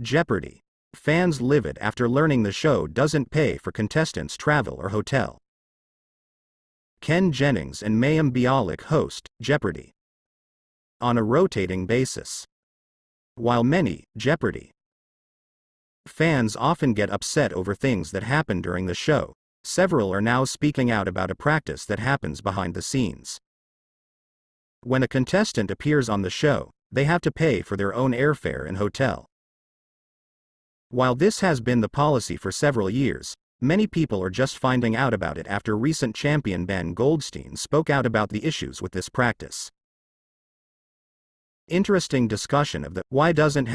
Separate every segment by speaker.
Speaker 1: Jeopardy! Fans livid after learning the show doesn't pay for contestants' travel or hotel. Ken Jennings and Mayim Bialik host Jeopardy! On a rotating basis. While many Jeopardy! Fans often get upset over things that happen during the show, several are now speaking out about a practice that happens behind the scenes. When a contestant appears on the show, they have to pay for their own airfare and hotel. While this has been the policy for several years, many people are just finding out about it after recent champion Ben Goldstein spoke out about the issues with this practice. Interesting discussion of the "why doesn't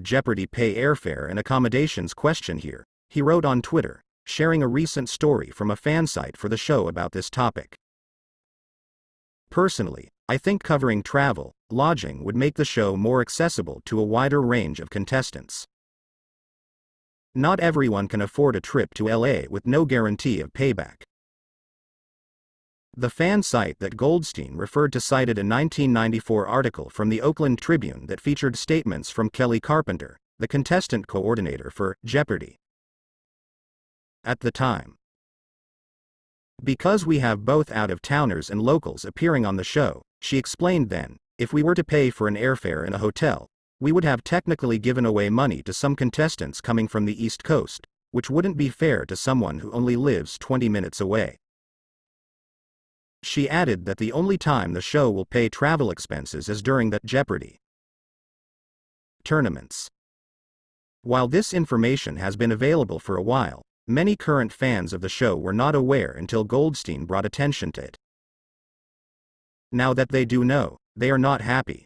Speaker 1: #Jeopardy pay airfare and accommodations" question here, he wrote on Twitter, sharing a recent story from a fan site for the show about this topic. Personally, I think covering travel, lodging would make the show more accessible to a wider range of contestants. Not everyone can afford a trip to LA with no guarantee of payback. The fan site that Goldstein referred to cited a 1994 article from the Oakland Tribune that featured statements from Kelly Carpenter, the contestant coordinator for Jeopardy! At the time. "Because we have both out-of-towners and locals appearing on the show," she explained then, "if we were to pay for an airfare and a hotel, we would have technically given away money to some contestants coming from the East Coast, which wouldn't be fair to someone who only lives 20 minutes away." She added that the only time the show will pay travel expenses is during the Jeopardy! Tournaments. While this information has been available for a while, many current fans of the show were not aware until Goldstein brought attention to it. Now that they do know, they are not happy.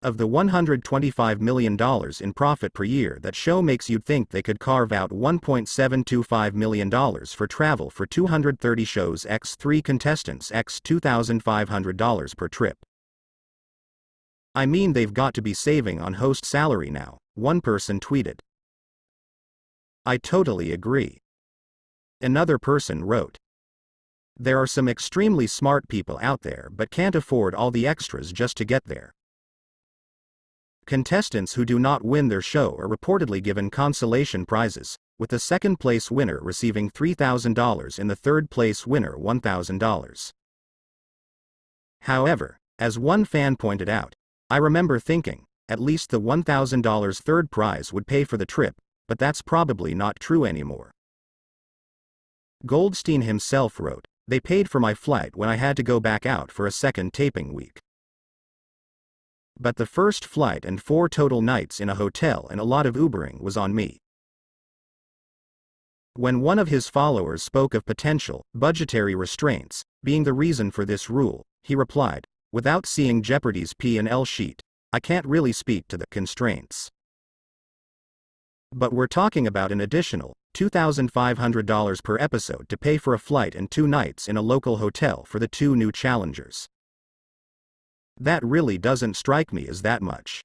Speaker 1: Of the $125 million in profit per year that show makes, you'd think they could carve out $1.725 million for travel for 230 shows x 3 contestants x $2,500 per trip. "I mean, they've got to be saving on host salary now," one person tweeted. "I totally agree." Another person wrote, "There are some extremely smart people out there but can't afford all the extras just to get there." Contestants who do not win their show are reportedly given consolation prizes, with the second-place winner receiving $3,000 and the third-place winner $1,000. However, as one fan pointed out, "I remember thinking, at least the $1,000 third prize would pay for the trip, but that's probably not true anymore." Goldstein himself wrote, "They paid for my flight when I had to go back out for a second taping week. But the first flight and 4 total nights in a hotel and a lot of Ubering was on me." When one of his followers spoke of potential budgetary restraints being the reason for this rule, he replied, "Without seeing Jeopardy's P&L sheet, I can't really speak to the constraints. But we're talking about an additional $2,500 per episode to pay for a flight and 2 nights in a local hotel for the 2 new challengers. That really doesn't strike me as that much."